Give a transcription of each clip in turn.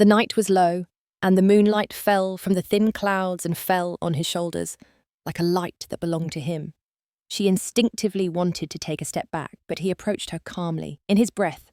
The night was low, and the moonlight fell from the thin clouds and fell on his shoulders, like a light that belonged to him. She instinctively wanted to take a step back, but he approached her calmly. In his breath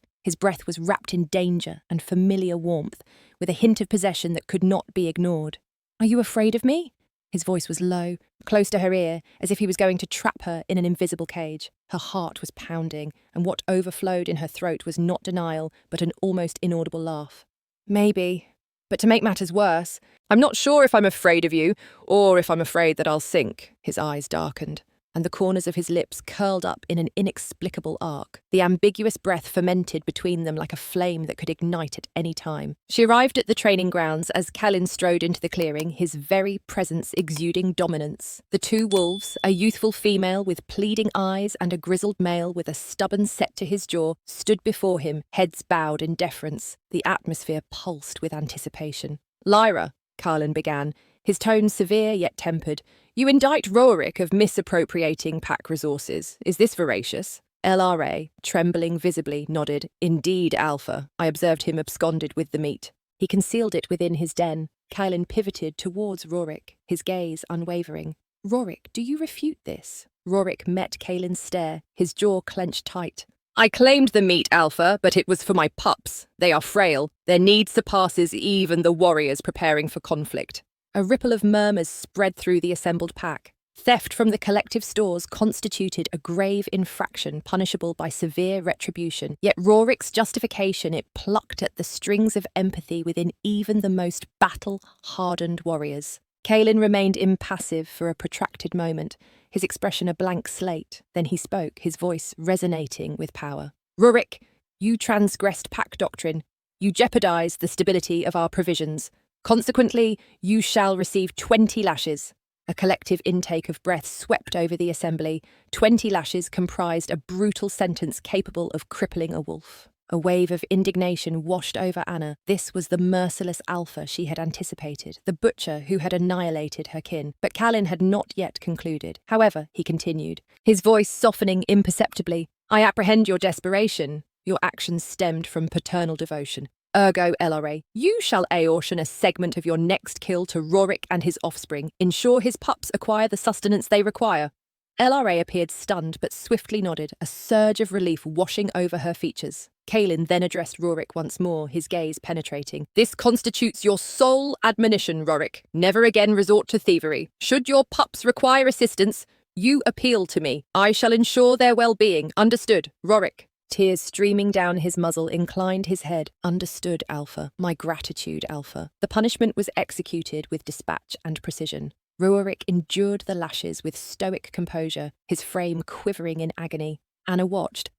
was wrapped in danger and familiar warmth, with a hint of possession that could not be ignored. "Are you afraid of me?" His voice was low, close to her ear, as if he was going to trap her in an invisible cage. Her heart was pounding, and what overflowed in her throat was not denial, but an almost inaudible laugh. "Maybe. But to make matters worse, I'm not sure if I'm afraid of you, or if I'm afraid that I'll sink." His eyes darkened, and the corners of his lips curled up in an inexplicable arc. The ambiguous breath fermented between them like a flame that could ignite at any time. She arrived at the training grounds as Kalin strode into the clearing, his very presence exuding dominance. The two wolves, a youthful female with pleading eyes and a grizzled male with a stubborn set to his jaw, stood before him, heads bowed in deference. The atmosphere pulsed with anticipation. "Lyra," Kalin began, his tone severe yet tempered, "you indict Rorik of misappropriating pack resources. Is this veracious?" LRA, trembling visibly, nodded. "Indeed, Alpha." I observed him absconded with the meat. He concealed it within his den. Kalin pivoted towards Rorik, his gaze unwavering. "Rorik, do you refute this?" Rorik met Kalin's stare, his jaw clenched tight. "I claimed the meat, Alpha, but it was for my pups. They are frail. Their need surpasses even the warriors preparing for conflict." A ripple of murmurs spread through the assembled pack. Theft from the collective stores constituted a grave infraction punishable by severe retribution, yet Rorik's justification it plucked at the strings of empathy within even the most battle-hardened warriors. Kalin remained impassive for a protracted moment, his expression a blank slate. Then he spoke, his voice resonating with power. "Rorik, you transgressed pack doctrine. You jeopardized the stability of our provisions. Consequently, you shall receive 20 lashes." A collective intake of breath swept over the assembly. 20 lashes comprised a brutal sentence capable of crippling a wolf. A wave of indignation washed over Anna. This was the merciless Alpha she had anticipated, the butcher who had annihilated her kin. But Kalin had not yet concluded. However, he continued, his voice softening imperceptibly, "I apprehend your desperation. Your actions stemmed from paternal devotion. Ergo, LRA, you shall aortion a segment of your next kill to Rorik and his offspring. Ensure his pups acquire the sustenance they require." LRA appeared stunned but swiftly nodded, a surge of relief washing over her features. Kalin then addressed Rorik once more, his gaze penetrating. "This constitutes your sole admonition, Rorik. Never again resort to thievery. Should your pups require assistance, you appeal to me. I shall ensure their well-being. Understood, Rorik?" Tears streaming down his muzzle, inclined his head. "Understood, Alpha. My gratitude, Alpha." The punishment was executed with dispatch and precision. Rorik endured the lashes with stoic composure, his frame quivering in agony. Anna watched,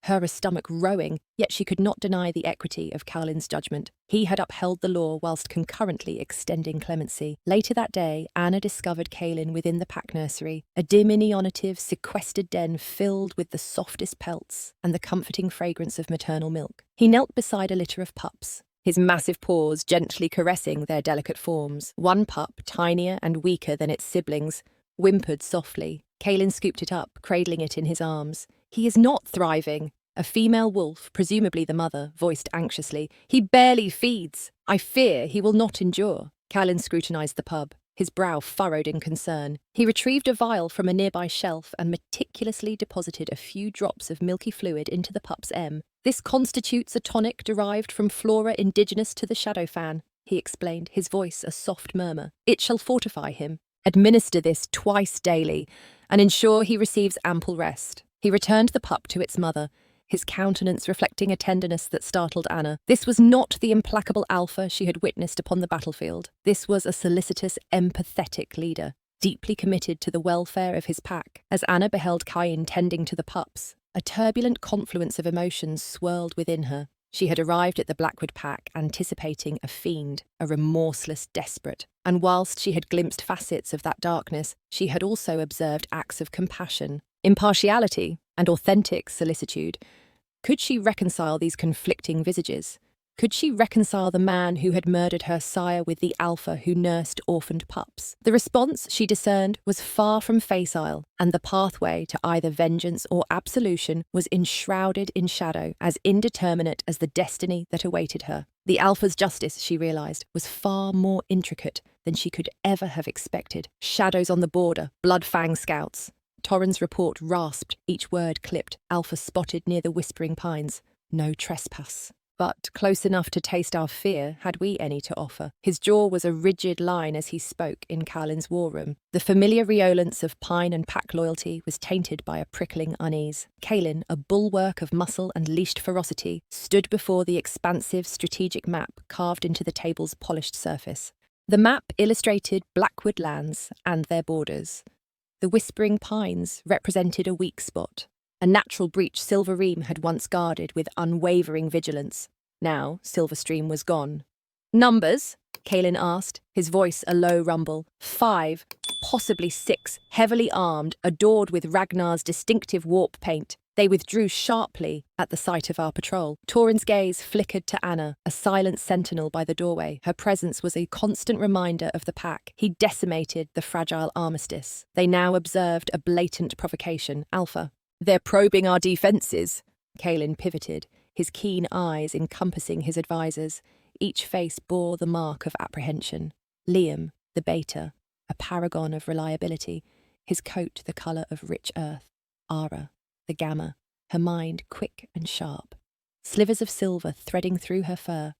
her stomach rowing, yet she could not deny the equity of Kalin's judgment. He had upheld the law whilst concurrently extending clemency. Later that day, Anna discovered Kalin within the pack nursery, a diminutive, sequestered den filled with the softest pelts and the comforting fragrance of maternal milk. He knelt beside a litter of pups, his massive paws gently caressing their delicate forms. One pup, tinier and weaker than its siblings, whimpered softly. Kalin scooped it up, cradling it in his arms. "He is not thriving." A female wolf, presumably the mother, voiced anxiously, "He barely feeds. I fear he will not endure." Kalin scrutinized the pub, his brow furrowed in concern. He retrieved a vial from a nearby shelf and meticulously deposited a few drops of milky fluid into the pup's M. "This constitutes a tonic derived from flora indigenous to the Shadowfan," he explained, his voice a soft murmur. "It shall fortify him. Administer this twice daily and ensure he receives ample rest." He returned the pup to its mother, his countenance reflecting a tenderness that startled Anna. This was not the implacable Alpha she had witnessed upon the battlefield. This was a solicitous, empathetic leader, deeply committed to the welfare of his pack. As Anna beheld Kalin tending to the pups, a turbulent confluence of emotions swirled within her. She had arrived at the Blackwood pack anticipating a fiend, a remorseless desperate. And whilst she had glimpsed facets of that darkness, she had also observed acts of compassion, impartiality, and authentic solicitude. Could she reconcile these conflicting visages? Could she reconcile the man who had murdered her sire with the alpha who nursed orphaned pups? The response, she discerned, was far from facile, and the pathway to either vengeance or absolution was enshrouded in shadow, as indeterminate as the destiny that awaited her. The alpha's justice, she realised, was far more intricate than she could ever have expected. Shadows on the border, blood-fang scouts. Torrin's report rasped, each word clipped. Alpha spotted near the Whispering Pines. No trespass. But close enough to taste our fear, had we any to offer. His jaw was a rigid line as he spoke in Kalin's war room. The familiar riolence of pine and pack loyalty was tainted by a prickling unease. Kalin, a bulwark of muscle and leashed ferocity, stood before the expansive strategic map carved into the table's polished surface. The map illustrated Blackwood lands and their borders. The Whispering Pines represented a weak spot. A natural breach ShifterRomance had once guarded with unwavering vigilance. Now, Silverstream was gone. "Numbers?" Kalin asked, his voice a low rumble. 5, possibly 6, heavily armed, adored with Ragnar's distinctive warp paint. They withdrew sharply at the sight of our patrol. Torrin's gaze flickered to Anna, a silent sentinel by the doorway. Her presence was a constant reminder of the pack. He decimated the fragile armistice. They now observed a blatant provocation. Alpha. "They're probing our defences." Kalin pivoted, his keen eyes encompassing his advisors. Each face bore the mark of apprehension. Liam, the beta, a paragon of reliability, his coat the colour of rich earth. Ara, the gamma, her mind quick and sharp, slivers of silver threading through her fur.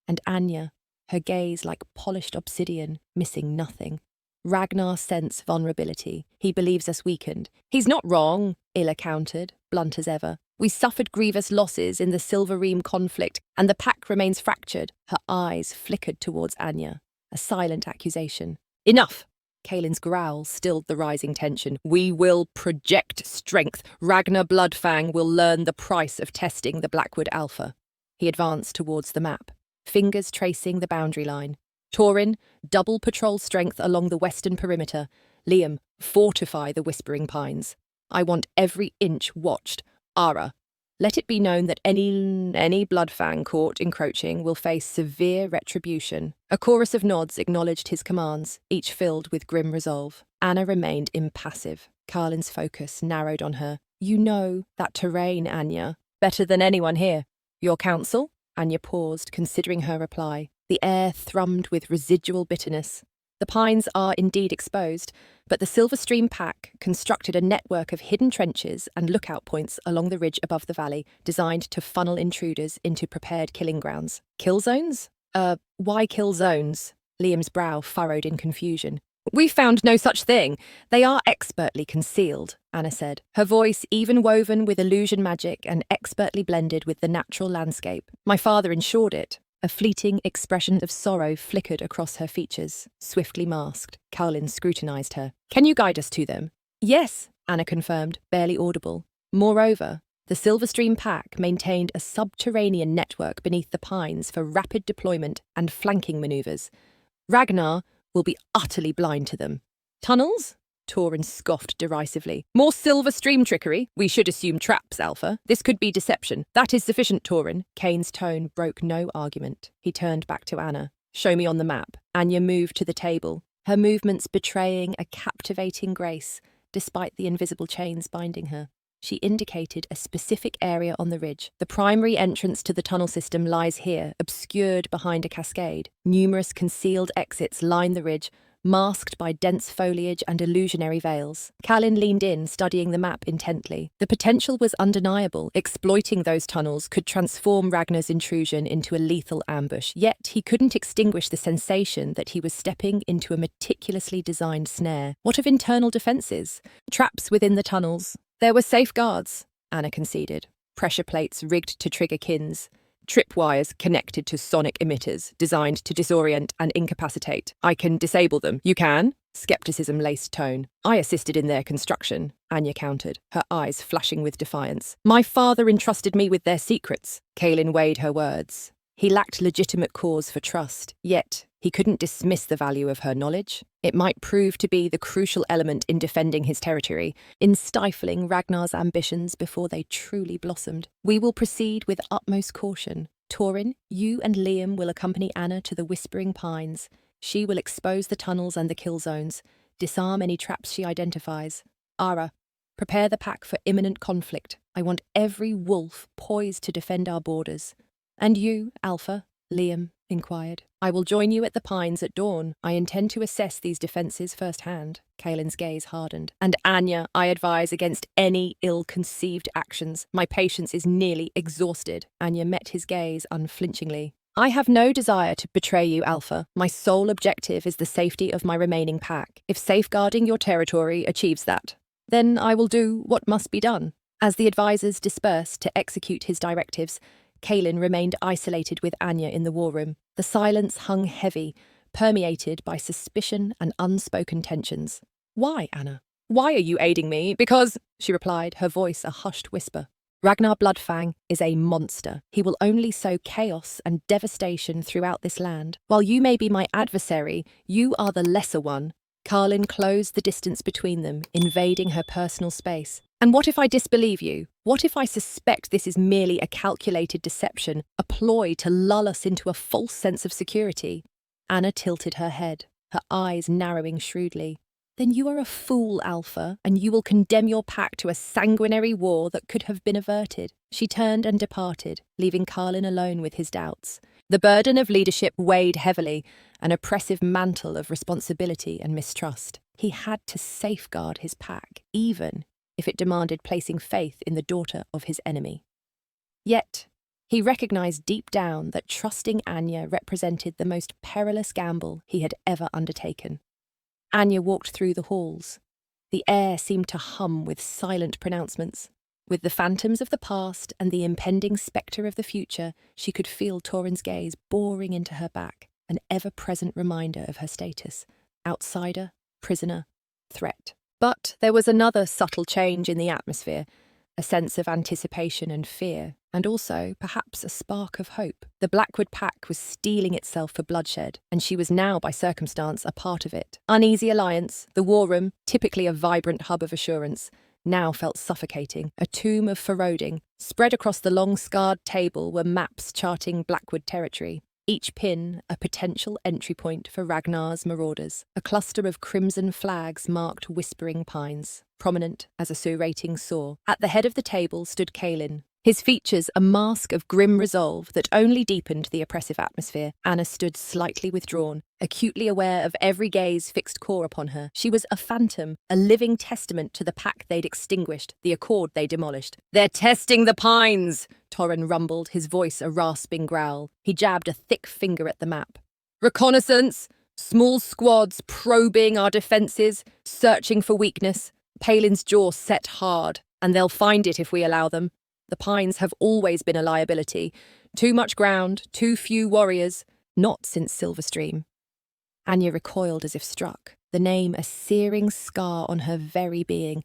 And Anya, her gaze like polished obsidian, missing nothing. Ragnar sensed vulnerability. "He believes us weakened." "He's not wrong," Illa countered, blunt as ever. "We suffered grievous losses in the ShifterRomance conflict, and the pack remains fractured." Her eyes flickered towards Anya, a silent accusation. "Enough!" Kalin's growl stilled the rising tension. "We will project strength. Ragnar Bloodfang will learn the price of testing the Blackwood Alpha." He advanced towards the map, fingers tracing the boundary line. "Torrin, double patrol strength along the western perimeter. Liam, fortify the Whispering Pines. I want every inch watched. Ara, let it be known that any Bloodfang caught encroaching will face severe retribution." A chorus of nods acknowledged his commands, each filled with grim resolve. Anna remained impassive. Kalin's focus narrowed on her. "You know that terrain, Anya, better than anyone here. Your counsel?" Anya paused, considering her reply. The air thrummed with residual bitterness. "The pines are indeed exposed, but the Silverstream pack constructed a network of hidden trenches and lookout points along the ridge above the valley, designed to funnel intruders into prepared killing grounds." "Kill zones?" Why kill zones?" Liam's brow furrowed in confusion. "We found no such thing. They are expertly concealed," Anna said, her voice even woven with illusion magic and expertly blended with the natural landscape. "My father ensured it." A fleeting expression of sorrow flickered across her features, swiftly masked. Kalin scrutinized her. "Can you guide us to them?" "Yes," Anna confirmed, barely audible. Moreover, the Silverstream pack maintained a subterranean network beneath the pines for rapid deployment and flanking maneuvers. Ragnar will be utterly blind to them. "Tunnels?" Torrin scoffed derisively. "More Silverstream trickery? We should assume traps, Alpha. This could be deception." "That is sufficient, Torrin." Kane's tone broke no argument. He turned back to Anna. "Show me on the map." Anya moved to the table, her movements betraying a captivating grace, despite the invisible chains binding her. She indicated a specific area on the ridge. "The primary entrance to the tunnel system lies here, obscured behind a cascade. Numerous concealed exits line the ridge, masked by dense foliage and illusionary veils." Kalin leaned in, studying the map intently. The potential was undeniable. Exploiting those tunnels could transform Ragnar's intrusion into a lethal ambush, yet he couldn't extinguish the sensation that he was stepping into a meticulously designed snare. What of internal defences? Traps within the tunnels? There were safeguards, Anna conceded. Pressure plates rigged to trigger kins. Tripwires connected to sonic emitters, designed to disorient and incapacitate. "I can disable them." "You can?" Skepticism-laced tone. "I assisted in their construction," Anya countered, her eyes flashing with defiance. "My father entrusted me with their secrets." Kalin weighed her words. He lacked legitimate cause for trust, yet he couldn't dismiss the value of her knowledge. It might prove to be the crucial element in defending his territory, in stifling Ragnar's ambitions before they truly blossomed. "We will proceed with utmost caution." Torin, you and Liam will accompany Anna to the Whispering Pines. She will expose the tunnels and the kill zones, disarm any traps she identifies. Ara, prepare the pack for imminent conflict. I want every wolf poised to defend our borders. And you, Alpha? Liam inquired. I will join you at the Pines at dawn. I intend to assess these defences firsthand. Kalin's gaze hardened. And Anya, I advise against any ill-conceived actions. My patience is nearly exhausted. Anya met his gaze unflinchingly. I have no desire to betray you, Alpha. My sole objective is the safety of my remaining pack. If safeguarding your territory achieves that, then I will do what must be done. As the advisors dispersed to execute his directives, Kalin remained isolated with Anya in the war room. The silence hung heavy, permeated by suspicion and unspoken tensions. Why, Anna? Why are you aiding me? Because, she replied, her voice a hushed whisper. Ragnar Bloodfang is a monster. He will only sow chaos and devastation throughout this land. While you may be my adversary, you are the lesser one. Kalin closed the distance between them, invading her personal space. And what if I disbelieve you? What if I suspect this is merely a calculated deception, a ploy to lull us into a false sense of security? Anna tilted her head, her eyes narrowing shrewdly. Then you are a fool, Alpha, and you will condemn your pack to a sanguinary war that could have been averted. She turned and departed, leaving Kalin alone with his doubts. The burden of leadership weighed heavily, an oppressive mantle of responsibility and mistrust. He had to safeguard his pack, even if it demanded placing faith in the daughter of his enemy. Yet, he recognized deep down that trusting Anya represented the most perilous gamble he had ever undertaken. Anya walked through the halls. The air seemed to hum with silent pronouncements. With the phantoms of the past and the impending spectre of the future, she could feel Torin's gaze boring into her back, an ever-present reminder of her status: outsider, prisoner, threat. But there was another subtle change in the atmosphere, a sense of anticipation and fear, and also, perhaps, a spark of hope. The Blackwood pack was steeling itself for bloodshed, and she was now, by circumstance, a part of it. Uneasy Alliance, the war room, typically a vibrant hub of assurance, now felt suffocating, a tomb of foreboding. Spread across the long, scarred table were maps charting Blackwood territory, each pin a potential entry point for Ragnar's marauders. A cluster of crimson flags marked Whispering Pines, prominent as a Sue rating saw. At the head of the table stood Kalin, his features a mask of grim resolve that only deepened the oppressive atmosphere. Anna stood slightly withdrawn, acutely aware of every gaze fixed core upon her. She was a phantom, a living testament to the pack they'd extinguished, the accord they demolished. "They're testing the Pines!" Torin rumbled, his voice a rasping growl. He jabbed a thick finger at the map. "Reconnaissance! Small squads probing our defences, searching for weakness." Palin's jaw set hard, and they'll find it if we allow them. The Pines have always been a liability. Too much ground, too few warriors. Not since Silverstream. Anya recoiled as if struck, the name a searing scar on her very being.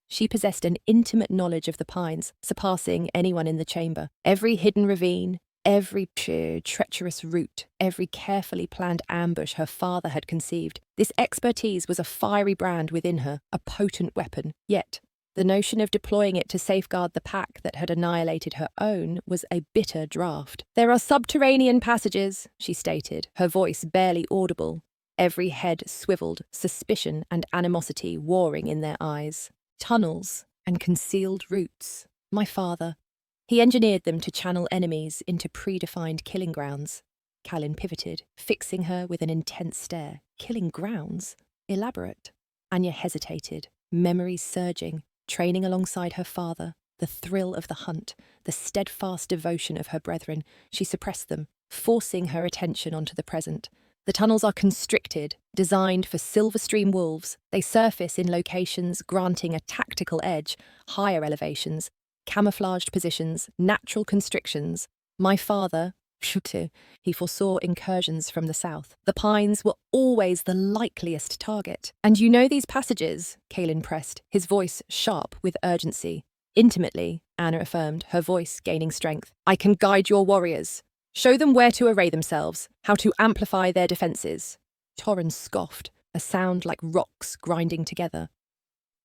She possessed an intimate knowledge of the Pines, surpassing anyone in the chamber. Every hidden ravine, every treacherous route, every carefully planned ambush her father had conceived. This expertise was a fiery brand within her, a potent weapon. Yet, the notion of deploying it to safeguard the pack that had annihilated her own was a bitter draught. "There are subterranean passages," she stated, her voice barely audible. Every head swiveled, suspicion and animosity warring in their eyes. "Tunnels and concealed routes. My father. He engineered them to channel enemies into predefined killing grounds." Kalin pivoted, fixing her with an intense stare. Killing grounds? Elaborate. Anya hesitated, memories surging. Training alongside her father, the thrill of the hunt, the steadfast devotion of her brethren, she suppressed them, forcing her attention onto the present. The tunnels are constricted, designed for Silverstream wolves. They surface in locations granting a tactical edge, higher elevations, camouflaged positions, natural constrictions. My father, he foresaw incursions from the south. The Pines were always the likeliest target. "And you know these passages?" Kalin pressed, his voice sharp with urgency. "Intimately," Anna affirmed, her voice gaining strength. "I can guide your warriors. Show them where to array themselves, how to amplify their defences." Torin scoffed, a sound like rocks grinding together.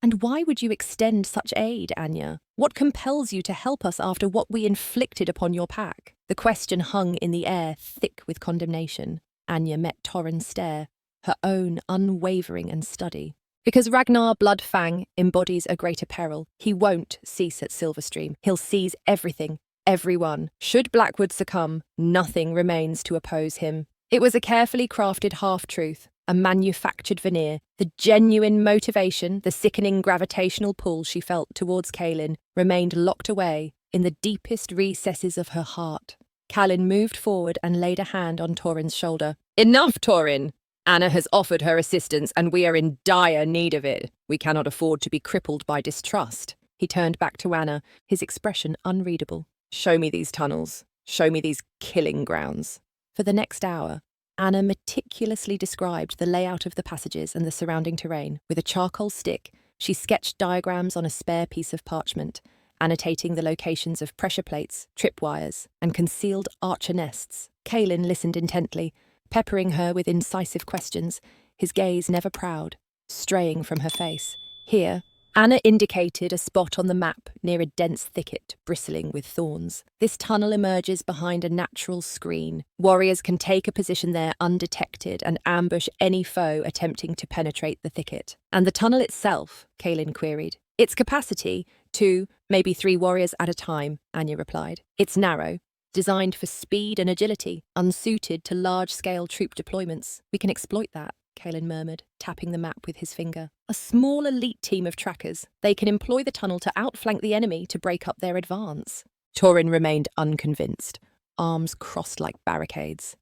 And why would you extend such aid, Anya? What compels you to help us after what we inflicted upon your pack? The question hung in the air, thick with condemnation. Anya met Torrin's stare, her own unwavering and steady. Because Ragnar Bloodfang embodies a greater peril, he won't cease at Silverstream. He'll seize everything, everyone. Should Blackwood succumb, nothing remains to oppose him. It was a carefully crafted half-truth, a manufactured veneer. The genuine motivation, the sickening gravitational pull she felt towards Kalin, remained locked away in the deepest recesses of her heart. Kalin moved forward and laid a hand on Torrin's shoulder. "Enough, Torrin! Anna has offered her assistance and we are in dire need of it. We cannot afford to be crippled by distrust." He turned back to Anna, his expression unreadable. "Show me these tunnels. Show me these killing grounds." For the next hour, Anna meticulously described the layout of the passages and the surrounding terrain. With a charcoal stick, she sketched diagrams on a spare piece of parchment, annotating the locations of pressure plates, tripwires, and concealed archer nests. Kalin listened intently, peppering her with incisive questions, his gaze never proud, straying from her face. Here, Anna indicated a spot on the map near a dense thicket bristling with thorns. This tunnel emerges behind a natural screen. Warriors can take a position there undetected and ambush any foe attempting to penetrate the thicket. "And the tunnel itself?" Kalin queried. "Its capacity, 2, maybe 3 warriors at a time," Anya replied. "It's narrow, designed for speed and agility, unsuited to large-scale troop deployments. We can exploit that," Kalin murmured, tapping the map with his finger. "A small elite team of trackers. They can employ the tunnel to outflank the enemy to break up their advance." Torrin remained unconvinced, arms crossed like barricades.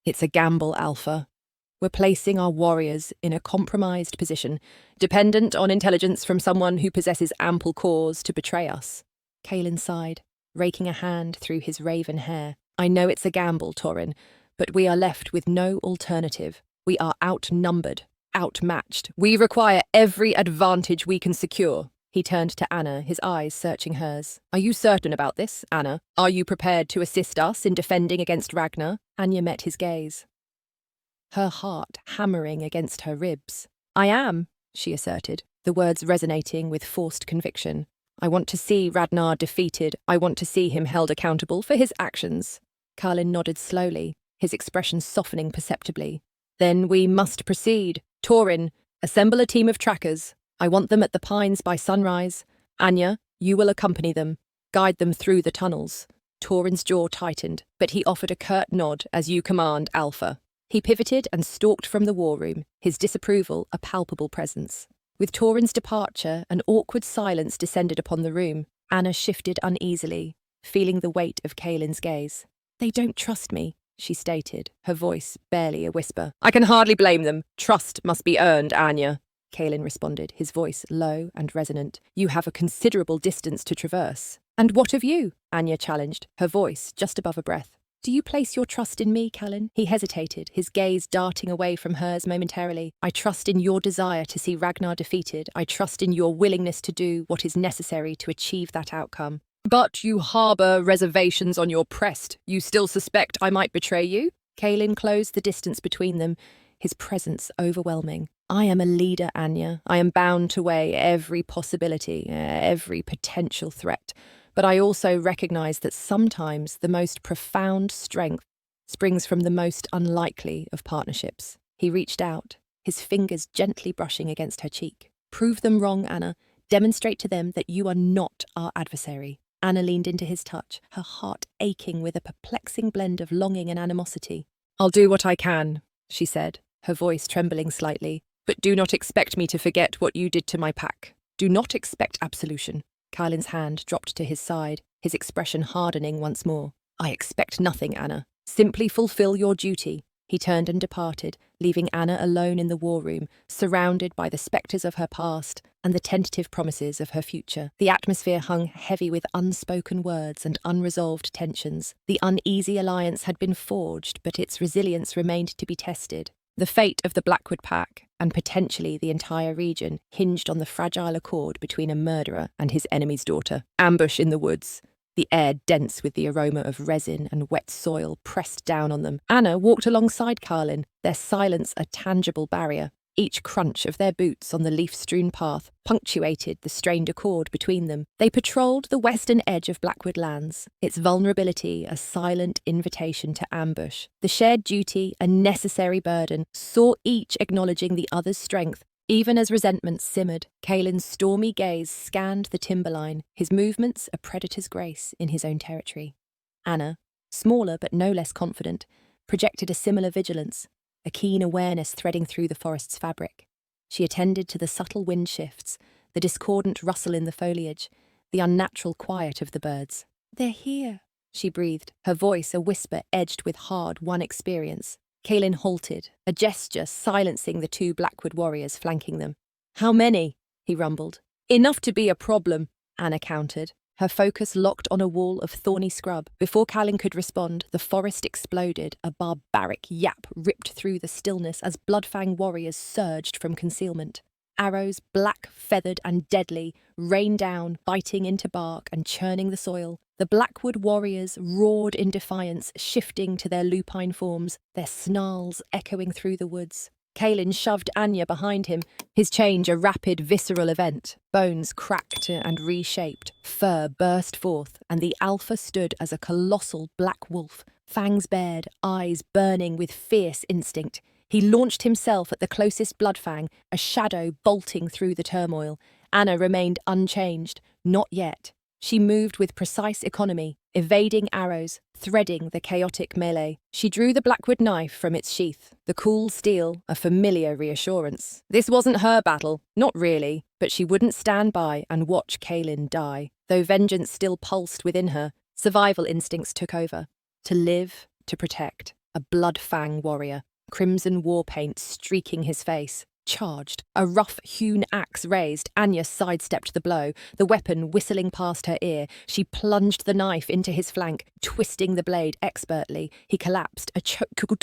"It's a gamble, Alpha. We're placing our warriors in a compromised position, dependent on intelligence from someone who possesses ample cause to betray us." Kalin sighed, raking a hand through his raven hair. "I know it's a gamble, Torrin, but we are left with no alternative. We are outnumbered, outmatched. We require every advantage we can secure." He turned to Anna, his eyes searching hers. "Are you certain about this, Anna? Are you prepared to assist us in defending against Ragnar?" Anya met his gaze, her heart hammering against her ribs. "I am," she asserted, the words resonating with forced conviction. "I want to see Ragnar defeated. I want to see him held accountable for his actions." Kalin nodded slowly, his expression softening perceptibly. "Then we must proceed. Torrin, assemble a team of trackers. I want them at the pines by sunrise. Anya, you will accompany them. Guide them through the tunnels." Torrin's jaw tightened, but he offered a curt nod. "As you command, Alpha." He pivoted and stalked from the war room, his disapproval a palpable presence. With Torrin's departure, an awkward silence descended upon the room. Anna shifted uneasily, feeling the weight of Kalin's gaze. "They don't trust me," she stated, her voice barely a whisper. "I can hardly blame them. Trust must be earned, Anya," Kalin responded, his voice low and resonant. "You have a considerable distance to traverse." "And what of you?" Anya challenged, her voice just above a breath. "Do you place your trust in me, Kalin?" He hesitated, his gaze darting away from hers momentarily. "I trust in your desire to see Ragnar defeated. I trust in your willingness to do what is necessary to achieve that outcome." "But you harbour reservations on your crest. You still suspect I might betray you?" Kalin closed the distance between them, his presence overwhelming. "I am a leader, Anya. I am bound to weigh every possibility, every potential threat. But I also recognise that sometimes the most profound strength springs from the most unlikely of partnerships." He reached out, his fingers gently brushing against her cheek. "Prove them wrong, Anna. Demonstrate to them that you are not our adversary." Anna leaned into his touch, her heart aching with a perplexing blend of longing and animosity. "I'll do what I can," she said, her voice trembling slightly. "But do not expect me to forget what you did to my pack. Do not expect absolution." Kalin's hand dropped to his side, his expression hardening once more. "I expect nothing, Anna. Simply fulfill your duty." He turned and departed, leaving Anna alone in the war room, surrounded by the spectres of her past and the tentative promises of her future. The atmosphere hung heavy with unspoken words and unresolved tensions. The uneasy alliance had been forged, but its resilience remained to be tested. The fate of the Blackwood pack, and potentially the entire region, hinged on the fragile accord between a murderer and his enemy's daughter. Ambush in the woods, the air dense with the aroma of resin and wet soil pressed down on them. Anna walked alongside Kalin, their silence a tangible barrier. Each crunch of their boots on the leaf-strewn path punctuated the strained accord between them. They patrolled the western edge of Blackwood lands, its vulnerability a silent invitation to ambush. The shared duty, a necessary burden, saw each acknowledging the other's strength. Even as resentment simmered, Kalin's stormy gaze scanned the timberline, his movements a predator's grace in his own territory. Anna, smaller but no less confident, projected a similar vigilance, a keen awareness threading through the forest's fabric. She attended to the subtle wind shifts, the discordant rustle in the foliage, the unnatural quiet of the birds. "They're here," she breathed, her voice a whisper edged with hard-won experience. Kalin halted, a gesture silencing the two Blackwood warriors flanking them. "How many?" he rumbled. "Enough to be a problem," Anna countered, her focus locked on a wall of thorny scrub. Before Kalin could respond, the forest exploded, a barbaric yap ripped through the stillness as Bloodfang warriors surged from concealment. Arrows, black, feathered and deadly, rained down, biting into bark and churning the soil. The Blackwood warriors roared in defiance, shifting to their lupine forms, their snarls echoing through the woods. Kalin shoved Anya behind him, his change a rapid, visceral event. Bones cracked and reshaped, fur burst forth, and the alpha stood as a colossal black wolf, fangs bared, eyes burning with fierce instinct. He launched himself at the closest Bloodfang, a shadow bolting through the turmoil. Anna remained unchanged, not yet. She moved with precise economy, evading arrows, threading the chaotic melee. She drew the Blackwood knife from its sheath, the cool steel a familiar reassurance. This wasn't her battle, not really, but she wouldn't stand by and watch Kalin die. Though vengeance still pulsed within her, survival instincts took over. To live, to protect. A Bloodfang warrior, crimson war paint streaking his face. Charged. A rough-hewn axe raised, Anya sidestepped the blow, the weapon whistling past her ear. She plunged the knife into his flank, twisting the blade expertly. He collapsed, a choked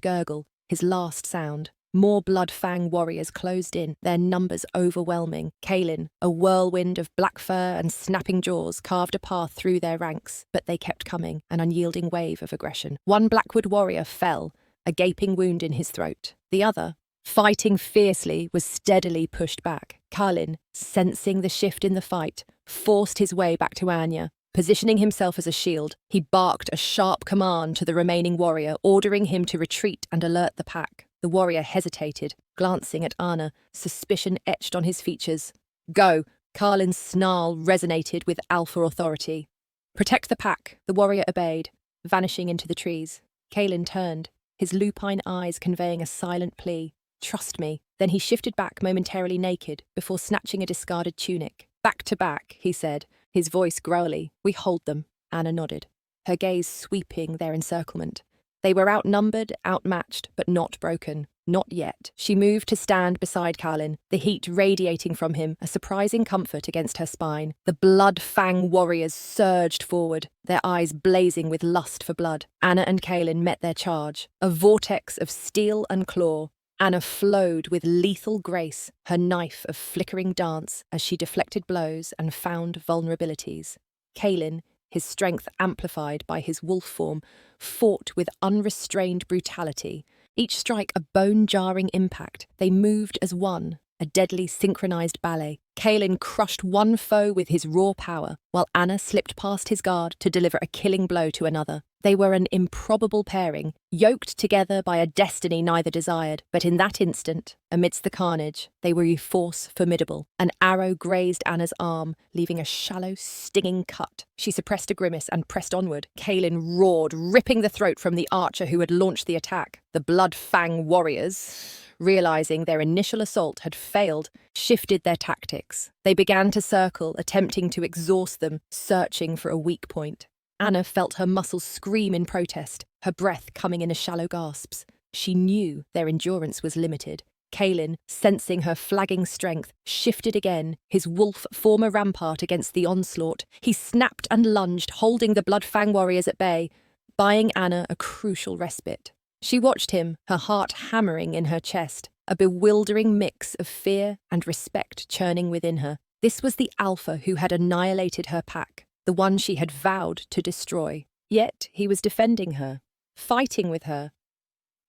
gurgle, his last sound. More Bloodfang warriors closed in, their numbers overwhelming. Kalin, a whirlwind of black fur and snapping jaws, carved a path through their ranks, but they kept coming, an unyielding wave of aggression. One Blackwood warrior fell, a gaping wound in his throat. The other, fighting fiercely, was steadily pushed back. Kalin, sensing the shift in the fight, forced his way back to Anya. Positioning himself as a shield, he barked a sharp command to the remaining warrior, ordering him to retreat and alert the pack. The warrior hesitated, glancing at Anna, suspicion etched on his features. "Go!" Kalin's snarl resonated with alpha authority. "Protect the pack," the warrior obeyed, vanishing into the trees. Kalin turned, his lupine eyes conveying a silent plea. "Trust me." Then he shifted back momentarily naked, before snatching a discarded tunic. "Back to back," he said, his voice growly. "We hold them." Anna nodded, her gaze sweeping their encirclement. They were outnumbered, outmatched, but not broken. Not yet. She moved to stand beside Kalin, the heat radiating from him, a surprising comfort against her spine. The Bloodfang warriors surged forward, their eyes blazing with lust for blood. Anna and Kalin met their charge, a vortex of steel and claw. Anna flowed with lethal grace, her knife of flickering dance as she deflected blows and found vulnerabilities. Kalin, his strength amplified by his wolf form, fought with unrestrained brutality. Each strike a bone-jarring impact. They moved as one, a deadly synchronized ballet. Kalin crushed one foe with his raw power, while Anna slipped past his guard to deliver a killing blow to another. They were an improbable pairing, yoked together by a destiny neither desired. But in that instant, amidst the carnage, they were a force formidable. An arrow grazed Anna's arm, leaving a shallow, stinging cut. She suppressed a grimace and pressed onward. Kalin roared, ripping the throat from the archer who had launched the attack. The Bloodfang warriors, realizing their initial assault had failed, shifted their tactics. They began to circle, attempting to exhaust them, searching for a weak point. Anna felt her muscles scream in protest, her breath coming in shallow gasps. She knew their endurance was limited. Kalin, sensing her flagging strength, shifted again, his wolf form a rampart against the onslaught. He snapped and lunged, holding the Bloodfang warriors at bay, buying Anna a crucial respite. She watched him, her heart hammering in her chest, a bewildering mix of fear and respect churning within her. This was the alpha who had annihilated her pack, the one she had vowed to destroy. Yet he was defending her, fighting with her.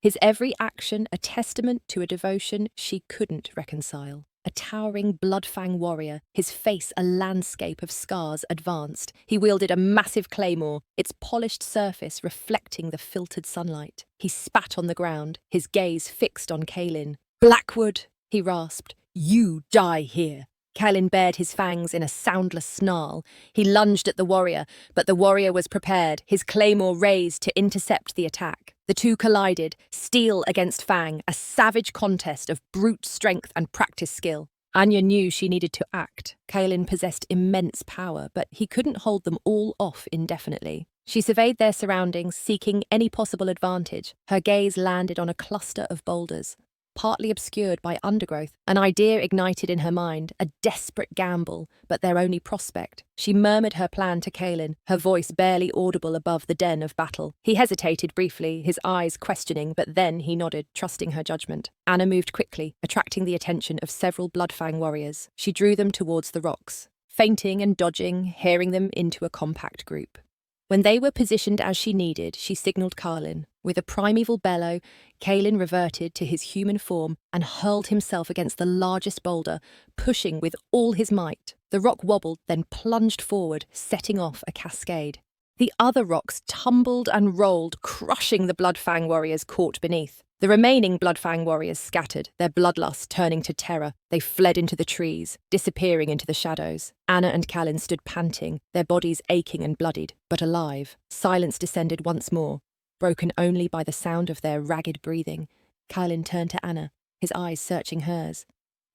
his every action a testament to a devotion she couldn't reconcile. A towering bloodfang warrior, his face a landscape of scars advanced. He wielded a massive claymore, its polished surface reflecting the filtered sunlight. He spat on the ground, his gaze fixed on Kalin. "Blackwood," he rasped, "you die here." Kalin bared his fangs in a soundless snarl. He lunged at the warrior, but the warrior was prepared, his claymore raised to intercept the attack. The two collided, steel against fang, a savage contest of brute strength and practice skill. Anya knew she needed to act. Kalin possessed immense power, but he couldn't hold them all off indefinitely. She surveyed their surroundings, seeking any possible advantage. Her gaze landed on a cluster of boulders, partly obscured by undergrowth. An idea ignited in her mind, a desperate gamble, but their only prospect. She murmured her plan to Kalin, her voice barely audible above the din of battle. He hesitated briefly, his eyes questioning, but then he nodded, trusting her judgment. Anna moved quickly, attracting the attention of several Bloodfang warriors. She drew them towards the rocks, feinting and dodging, hearing them into a compact group. When they were positioned as she needed, she signalled Kalin. With a primeval bellow, Kalin reverted to his human form and hurled himself against the largest boulder, pushing with all his might. The rock wobbled, then plunged forward, setting off a cascade. The other rocks tumbled and rolled, crushing the Bloodfang warriors caught beneath. The remaining Bloodfang warriors scattered, their bloodlust turning to terror. They fled into the trees, disappearing into the shadows. Anna and Kalin stood panting, their bodies aching and bloodied, but alive. Silence descended once more, broken only by the sound of their ragged breathing. Kalin turned to Anna, his eyes searching hers.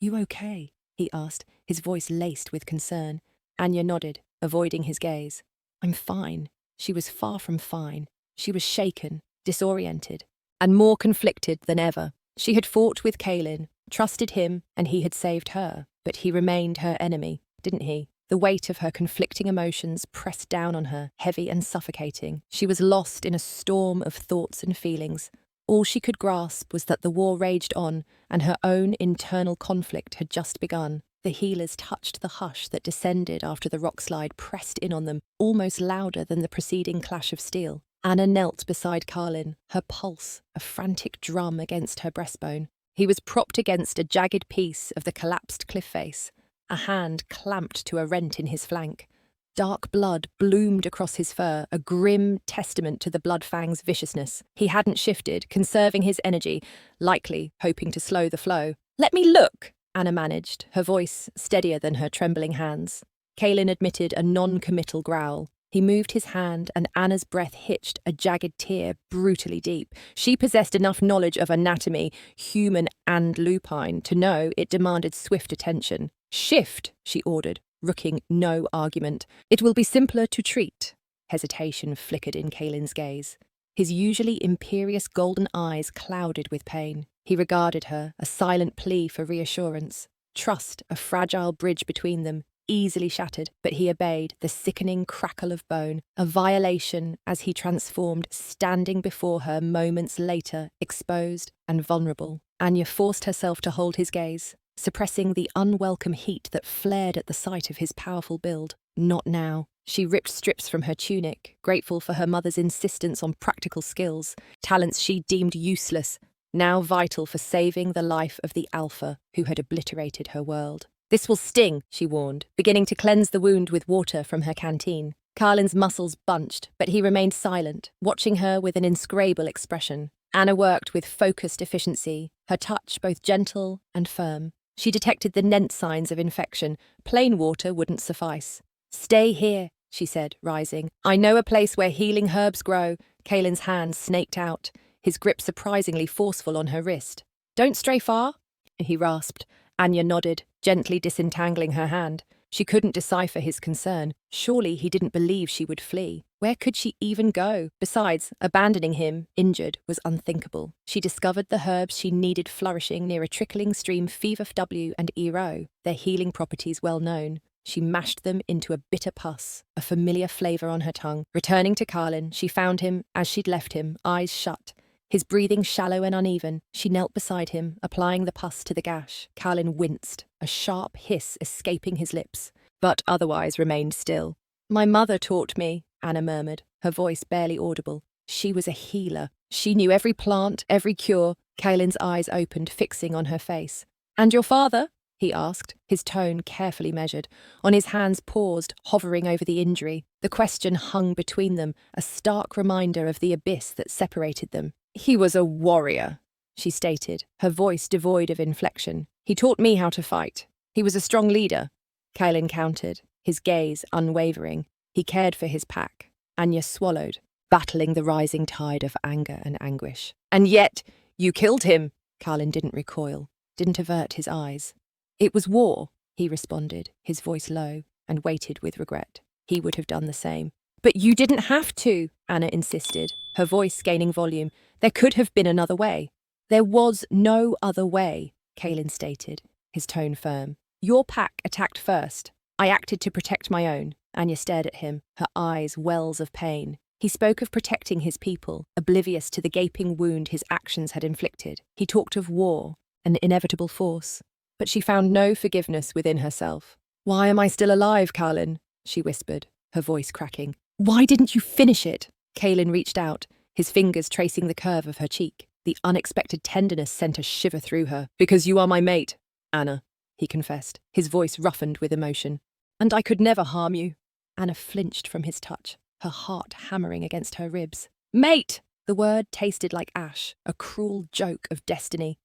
"You okay?" he asked, his voice laced with concern. Anya nodded, avoiding his gaze. "I'm fine." She was far from fine. She was shaken, disoriented, and more conflicted than ever. She had fought with Kalin, trusted him, and he had saved her. But he remained her enemy, didn't he? The weight of her conflicting emotions pressed down on her, heavy and suffocating. She was lost in a storm of thoughts and feelings. All she could grasp was that the war raged on, and her own internal conflict had just begun. The healers touched the hush that descended after the rockslide pressed in on them, almost louder than the preceding clash of steel. Anna knelt beside Kalin, her pulse a frantic drum against her breastbone. He was propped against a jagged piece of the collapsed cliff face, a hand clamped to a rent in his flank. Dark blood bloomed across his fur, a grim testament to the Bloodfang's viciousness. He hadn't shifted, conserving his energy, likely hoping to slow the flow. "Let me look," Anna managed, her voice steadier than her trembling hands. Kalin admitted a non-committal growl. He moved his hand, and Anna's breath hitched, a jagged tear brutally deep. She possessed enough knowledge of anatomy, human and lupine, to know it demanded swift attention. "Shift," she ordered, rooking no argument. "It will be simpler to treat." Hesitation flickered in Kalin's gaze. His usually imperious golden eyes clouded with pain. He regarded her, a silent plea for reassurance. Trust, a fragile bridge between them, easily shattered, but he obeyed, the sickening crackle of bone, a violation as he transformed, standing before her moments later, exposed and vulnerable. Anya forced herself to hold his gaze, suppressing the unwelcome heat that flared at the sight of his powerful build. Not now. She ripped strips from her tunic, grateful for her mother's insistence on practical skills, talents she deemed useless, now vital for saving the life of the Alpha who had obliterated her world. "This will sting," she warned, beginning to cleanse the wound with water from her canteen. Kalin's muscles bunched, but he remained silent, watching her with an inscrutable expression. Anna worked with focused efficiency, her touch both gentle and firm. She detected the nent signs of infection. Plain water wouldn't suffice. "Stay here," she said, rising. "I know a place where healing herbs grow." Kalin's hand snaked out, his grip surprisingly forceful on her wrist. "Don't stray far," he rasped. Anya nodded, gently disentangling her hand. She couldn't decipher his concern. Surely he didn't believe she would flee. Where could she even go? Besides, abandoning him, injured, was unthinkable. She discovered the herbs she needed flourishing near a trickling stream FW and Ero, their healing properties well known. She mashed them into a bitter pus, a familiar flavour on her tongue. Returning to Kalin, she found him as she'd left him, eyes shut. His breathing shallow and uneven. She knelt beside him, applying the pus to the gash. Kalin winced, a sharp hiss escaping his lips, but otherwise remained still. "My mother taught me," Anna murmured, her voice barely audible. She was a healer. She knew every plant, every cure. Kalin's eyes opened, fixing on her face. "And your father?" he asked, his tone carefully measured. On his hands paused, hovering over the injury. The question hung between them, a stark reminder of the abyss that separated them. "He was a warrior," she stated, her voice devoid of inflection. "He taught me how to fight. He was a strong leader." Kalin countered, his gaze unwavering. He cared for his pack. Anya swallowed, battling the rising tide of anger and anguish. "And yet, you killed him." Kalin didn't recoil, didn't avert his eyes. "It was war," he responded, his voice low, and weighted with regret. He would have done the same. "But you didn't have to," Anna insisted, her voice gaining volume. "There could have been another way." "There was no other way," Kalin stated, his tone firm. "Your pack attacked first. I acted to protect my own." Anya stared at him, her eyes wells of pain. He spoke of protecting his people, oblivious to the gaping wound his actions had inflicted. He talked of war, an inevitable force. But she found no forgiveness within herself. "Why am I still alive, Kalin?" she whispered, her voice cracking. "Why didn't you finish it?" Kalin reached out, his fingers tracing the curve of her cheek. The unexpected tenderness sent a shiver through her. "Because you are my mate, Anna," he confessed, his voice roughened with emotion. "And I could never harm you." Anna flinched from his touch, her heart hammering against her ribs. "Mate!" The word tasted like ash, a cruel joke of destiny.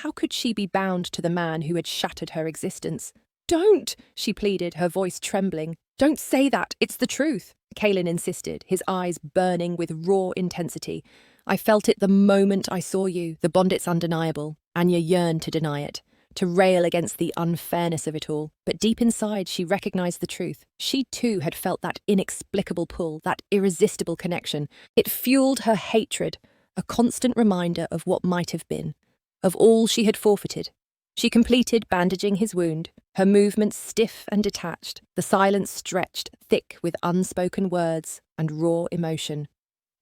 How could she be bound to the man who had shattered her existence? "Don't!" she pleaded, her voice trembling. "Don't say that, it's the truth." Kalin insisted, his eyes burning with raw intensity. "I felt it the moment I saw you. The bond, it's undeniable." Anya yearned to deny it, to rail against the unfairness of it all. But deep inside, she recognized the truth. She too had felt that inexplicable pull, that irresistible connection. It fueled her hatred, a constant reminder of what might have been, of all she had forfeited. She completed bandaging his wound, her movements stiff and detached, the silence stretched, thick with unspoken words and raw emotion.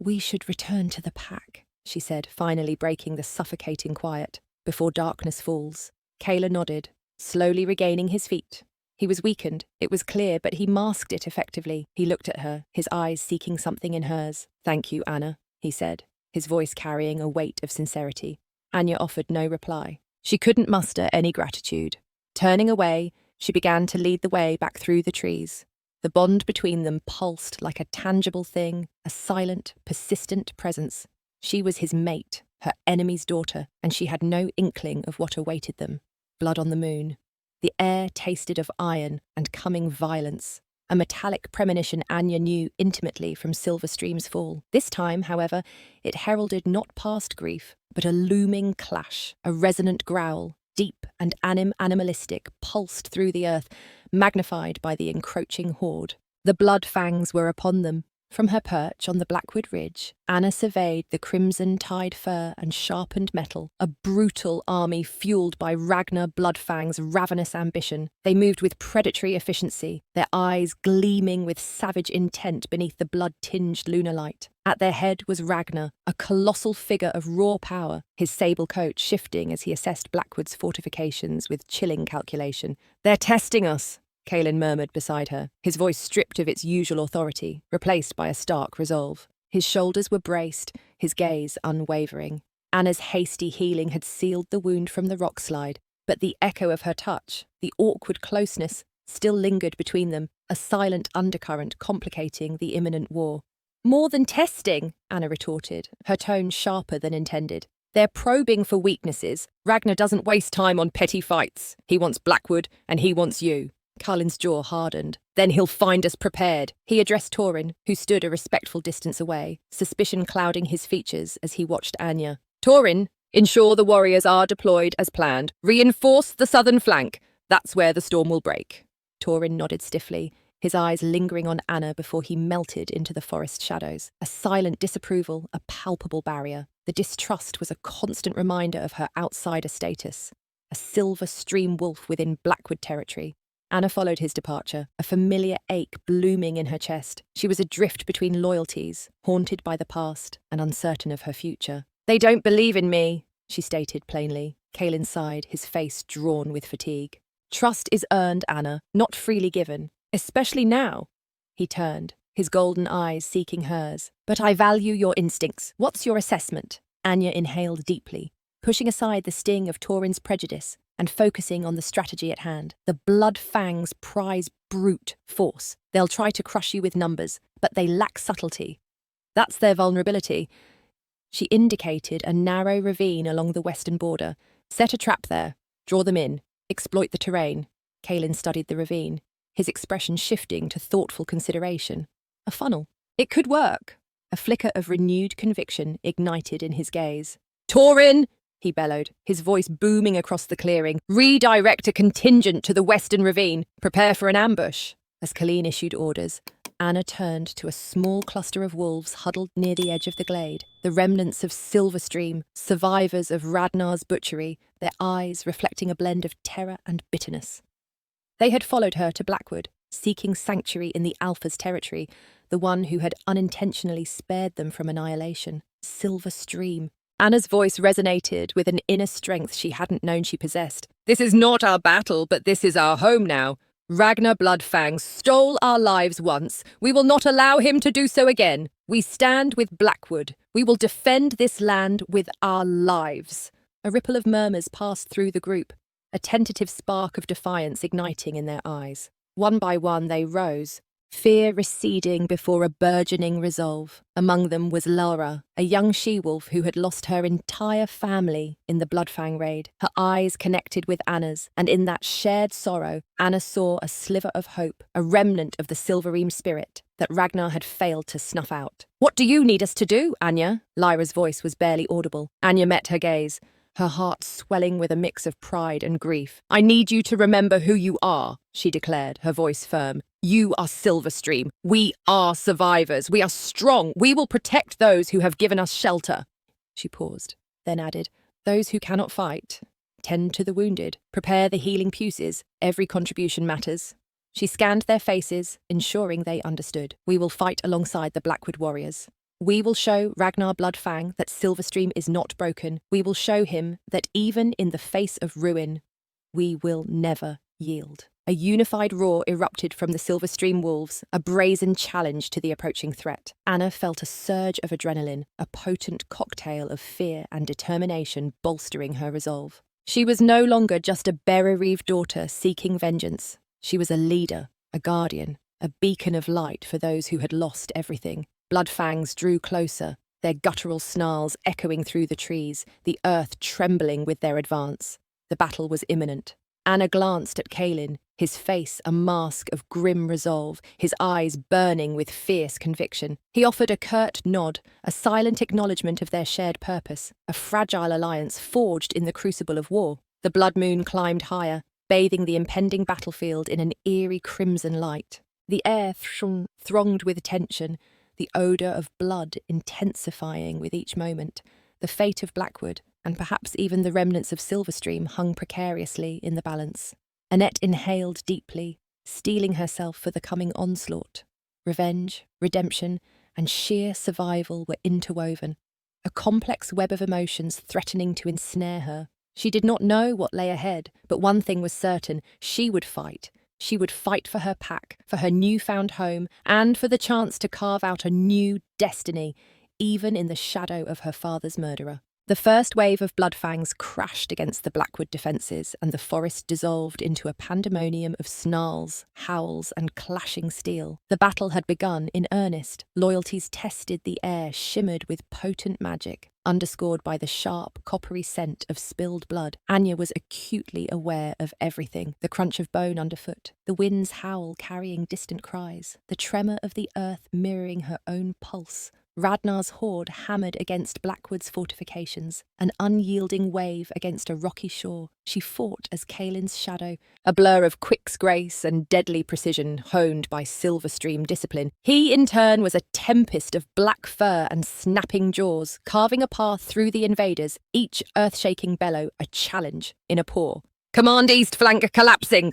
"We should return to the pack," she said, finally breaking the suffocating quiet. "Before darkness falls." Kayla nodded, slowly regaining his feet. He was weakened, it was clear, but he masked it effectively. He looked at her, his eyes seeking something in hers. "Thank you, Anna," he said, his voice carrying a weight of sincerity. Anya offered no reply. She couldn't muster any gratitude. Turning away, she began to lead the way back through the trees. The bond between them pulsed like a tangible thing, a silent, persistent presence. She was his mate, her enemy's daughter, and she had no inkling of what awaited them. Blood on the moon. The air tasted of iron and coming violence. A metallic premonition Anya knew intimately from Silverstream's fall. This time, however, it heralded not past grief, but a looming clash, a resonant growl, deep and animalistic, pulsed through the earth, magnified by the encroaching horde. The blood fangs were upon them. From her perch on the Blackwood ridge, Anna surveyed the crimson-tied fur and sharpened metal, a brutal army fueled by Ragnar Bloodfang's ravenous ambition. They moved with predatory efficiency, their eyes gleaming with savage intent beneath the blood-tinged lunar light. At their head was Ragnar, a colossal figure of raw power, his sable coat shifting as he assessed Blackwood's fortifications with chilling calculation. "They're testing us," Kalin murmured beside her, his voice stripped of its usual authority, replaced by a stark resolve. His shoulders were braced, his gaze unwavering. Anna's hasty healing had sealed the wound from the rock slide, but the echo of her touch, the awkward closeness, still lingered between them, a silent undercurrent complicating the imminent war. "More than testing," Anna retorted, her tone sharper than intended. "They're probing for weaknesses. Ragnar doesn't waste time on petty fights. He wants Blackwood, and he wants you." Kalin's jaw hardened. "Then he'll find us prepared." He addressed Torin, who stood a respectful distance away, suspicion clouding his features as he watched Anya. "Torin, ensure the warriors are deployed as planned. Reinforce the southern flank. That's where the storm will break." Torin nodded stiffly, his eyes lingering on Anna before he melted into the forest shadows. A silent disapproval, a palpable barrier. The distrust was a constant reminder of her outsider status, a Silverstream wolf within Blackwood territory. Anna followed his departure, a familiar ache blooming in her chest. She was adrift between loyalties, haunted by the past and uncertain of her future. "They don't believe in me," she stated plainly. Kalin sighed, his face drawn with fatigue. "Trust is earned, Anna, not freely given, especially now." He turned, his golden eyes seeking hers. "But I value your instincts. What's your assessment?" Anya inhaled deeply, pushing aside the sting of Torin's prejudice and focusing on the strategy at hand. The Blood Fangs prize brute force. They'll try to crush you with numbers, but they lack subtlety. That's their vulnerability. She indicated a narrow ravine along the western border. "Set a trap there. Draw them in. Exploit the terrain." Kalin studied the ravine, his expression shifting to thoughtful consideration. A funnel. It could work. A flicker of renewed conviction ignited in his gaze. "Torin!" he bellowed, his voice booming across the clearing. "Redirect a contingent to the western ravine. Prepare for an ambush." As Kalin issued orders, Anna turned to a small cluster of wolves huddled near the edge of the glade, the remnants of Silverstream, survivors of Radnar's butchery, their eyes reflecting a blend of terror and bitterness. They had followed her to Blackwood, seeking sanctuary in the Alpha's territory, the one who had unintentionally spared them from annihilation. Silverstream. Anna's voice resonated with an inner strength she hadn't known she possessed. "This is not our battle, but this is our home now. Ragnar Bloodfang stole our lives once. We will not allow him to do so again. We stand with Blackwood. We will defend this land with our lives." A ripple of murmurs passed through the group, a tentative spark of defiance igniting in their eyes. One by one they rose, fear receding before a burgeoning resolve. Among them was Laura, a young she-wolf who had lost her entire family in the Bloodfang raid. Her eyes connected with Anna's, and in that shared sorrow, Anna saw a sliver of hope, a remnant of the Silverstream spirit that Ragnar had failed to snuff out. "What do you need us to do, Anya?" Lyra's voice was barely audible. Anya met her gaze, her heart swelling with a mix of pride and grief. "I need you to remember who you are," she declared, her voice firm. "You are Silverstream. We are survivors. We are strong. We will protect those who have given us shelter." She paused, then added, "Those who cannot fight, tend to the wounded, prepare the healing puces. Every contribution matters." She scanned their faces, ensuring they understood. "We will fight alongside the Blackwood warriors. We will show Ragnar Bloodfang that Silverstream is not broken. We will show him that even in the face of ruin, we will never yield." A unified roar erupted from the Silverstream wolves, a brazen challenge to the approaching threat. Anna felt a surge of adrenaline, a potent cocktail of fear and determination bolstering her resolve. She was no longer just a bereaved daughter seeking vengeance. She was a leader, a guardian, a beacon of light for those who had lost everything. Bloodfangs drew closer, their guttural snarls echoing through the trees, the earth trembling with their advance. The battle was imminent. Anna glanced at Kalin, his face a mask of grim resolve, his eyes burning with fierce conviction. He offered a curt nod, a silent acknowledgement of their shared purpose, a fragile alliance forged in the crucible of war. The blood moon climbed higher, bathing the impending battlefield in an eerie crimson light. The air thronged with tension, the odour of blood intensifying with each moment. The fate of Blackwood, and perhaps even the remnants of Silverstream, hung precariously in the balance. Annette inhaled deeply, steeling herself for the coming onslaught. Revenge, redemption, and sheer survival were interwoven, a complex web of emotions threatening to ensnare her. She did not know what lay ahead, but one thing was certain: she would fight. She would fight for her pack, for her newfound home, and for the chance to carve out a new destiny, even in the shadow of her father's murderer. The first wave of Bloodfangs crashed against the Blackwood defences, and the forest dissolved into a pandemonium of snarls, howls, and clashing steel. The battle had begun in earnest. Loyalties tested the air, shimmered with potent magic, underscored by the sharp, coppery scent of spilled blood. Anya was acutely aware of everything: the crunch of bone underfoot, the wind's howl carrying distant cries, the tremor of the earth mirroring her own pulse. Radnar's horde hammered against Blackwood's fortifications, an unyielding wave against a rocky shore. She fought as Kalin's shadow, a blur of quick's grace and deadly precision honed by Silverstream discipline. He, in turn, was a tempest of black fur and snapping jaws, carving a path through the invaders, each earth-shaking bellow a challenge in a paw. "Command east flank collapsing!"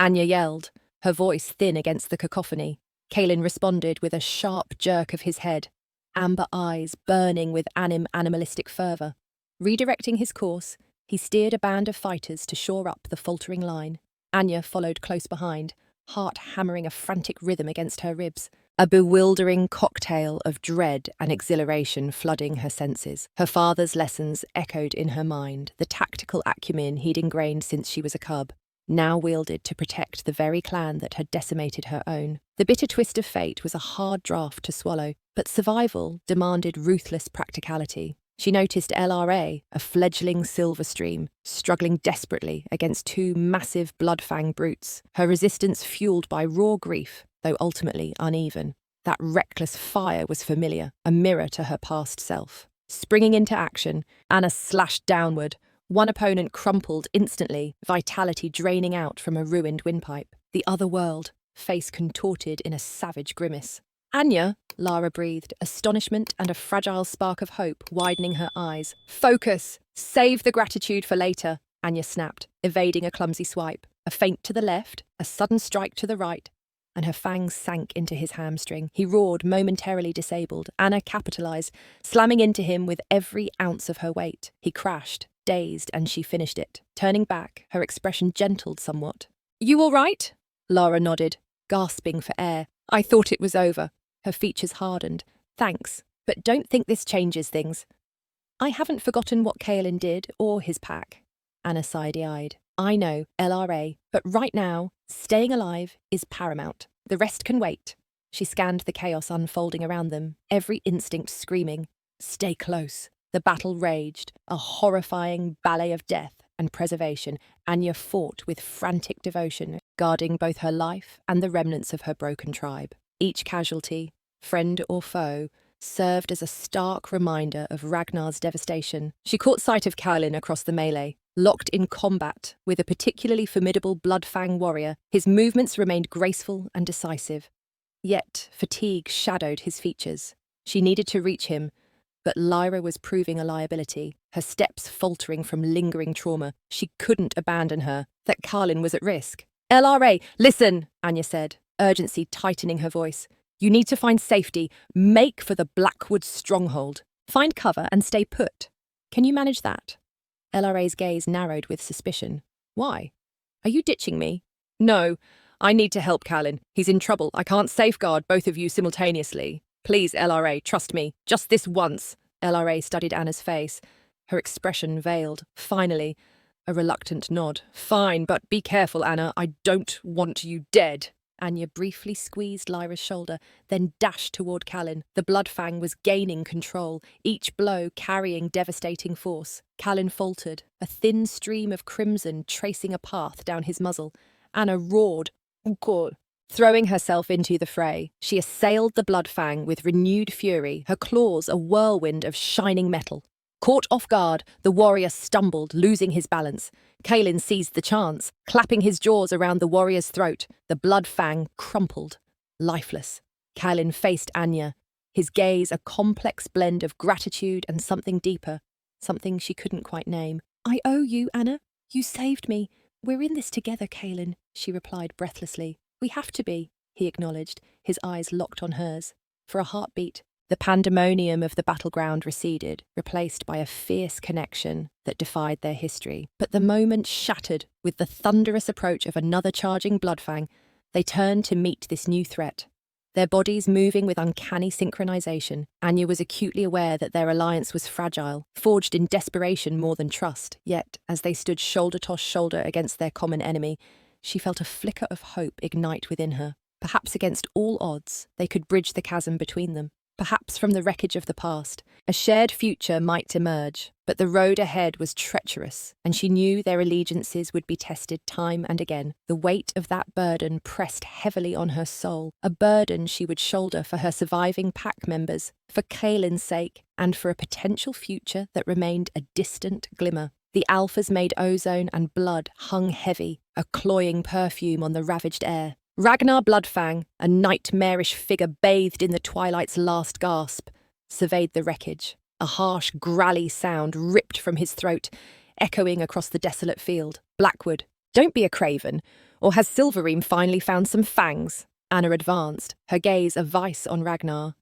Anya yelled, her voice thin against the cacophony. Kalin responded with a sharp jerk of his head, amber eyes burning with animalistic fervour. Redirecting his course, he steered a band of fighters to shore up the faltering line. Anya followed close behind, heart hammering a frantic rhythm against her ribs. a bewildering cocktail of dread and exhilaration flooding her senses. Her father's lessons echoed in her mind, the tactical acumen he'd ingrained since she was a cub, now wielded to protect the very clan that had decimated her own. The bitter twist of fate was a hard draught to swallow, but survival demanded ruthless practicality. She noticed LRA, a fledgling Silverstream, struggling desperately against two massive bloodfang brutes, her resistance fueled by raw grief, though ultimately uneven. That reckless fire was familiar, a mirror to her past self. Springing into action, Anna slashed downward. One opponent crumpled instantly, vitality draining out from a ruined windpipe. The other world, face contorted in a savage grimace. Anya, Lara breathed, astonishment and a fragile spark of hope widening her eyes. Focus! Save the gratitude for later, Anya snapped, evading a clumsy swipe. A feint to the left, a sudden strike to the right, and her fangs sank into his hamstring. He roared, momentarily disabled. Anna capitalized, slamming into him with every ounce of her weight. He crashed, dazed, and she finished it. Turning back, her expression gentled somewhat. You all right? Lara nodded, gasping for air. I thought it was over. Her features hardened. Thanks, but don't think this changes things. I haven't forgotten what Kalin did, or his pack. Anna side-eyed. I know, LRA, but right now, staying alive is paramount. The rest can wait. She scanned the chaos unfolding around them, every instinct screaming, stay close. The battle raged, a horrifying ballet of death and preservation. Anya fought with frantic devotion, guarding both her life and the remnants of her broken tribe. Each casualty, friend or foe, served as a stark reminder of Ragnar's devastation. She caught sight of Kalin across the melee, locked in combat with a particularly formidable Bloodfang warrior. His movements remained graceful and decisive. Yet fatigue shadowed his features. She needed to reach him, but Lyra was proving a liability, her steps faltering from lingering trauma. She couldn't abandon her, that Kalin was at risk. LRA, listen, Anya said, urgency tightening her voice. You need to find safety. Make for the Blackwood stronghold. Find cover and stay put. Can you manage that? LRA's gaze narrowed with suspicion. Why? Are you ditching me? No, I need to help Kalin. He's in trouble. I can't safeguard both of you simultaneously. Please, LRA, trust me. Just this once. LRA studied Anna's face, her expression veiled. Finally, a reluctant nod. Fine, but be careful, Anna. I don't want you dead. Anya briefly squeezed Lyra's shoulder, then dashed toward Kalin. The Bloodfang was gaining control, each blow carrying devastating force. Kalin faltered, a thin stream of crimson tracing a path down his muzzle. Anna roared, "God!" Throwing herself into the fray, she assailed the Bloodfang with renewed fury, her claws a whirlwind of shining metal. Caught off guard, the warrior stumbled, losing his balance. Kalin seized the chance, clapping his jaws around the warrior's throat. The Bloodfang crumpled, lifeless. Kalin faced Anya, his gaze a complex blend of gratitude and something deeper, something she couldn't quite name. I owe you, Anna. You saved me. We're in this together, Kalin, she replied breathlessly. We have to be, he acknowledged, his eyes locked on hers. For a heartbeat, the pandemonium of the battleground receded, replaced by a fierce connection that defied their history. But the moment shattered with the thunderous approach of another charging Bloodfang. They turned to meet this new threat. Their bodies moving with uncanny synchronization, Anya was acutely aware that their alliance was fragile, forged in desperation more than trust. Yet, as they stood shoulder to shoulder against their common enemy, she felt a flicker of hope ignite within her. Perhaps against all odds, they could bridge the chasm between them. Perhaps from the wreckage of the past, a shared future might emerge. But the road ahead was treacherous, and she knew their allegiances would be tested time and again. The weight of that burden pressed heavily on her soul, a burden she would shoulder for her surviving pack members, for Kalin's sake, and for a potential future that remained a distant glimmer. The alphas made ozone and blood hung heavy, a cloying perfume on the ravaged air. Ragnar Bloodfang, a nightmarish figure bathed in the twilight's last gasp, surveyed the wreckage. A harsh, growly sound ripped from his throat, echoing across the desolate field. Blackwood, don't be a craven. Or has Silverstream finally found some fangs? Anna advanced, her gaze a vice on Ragnar.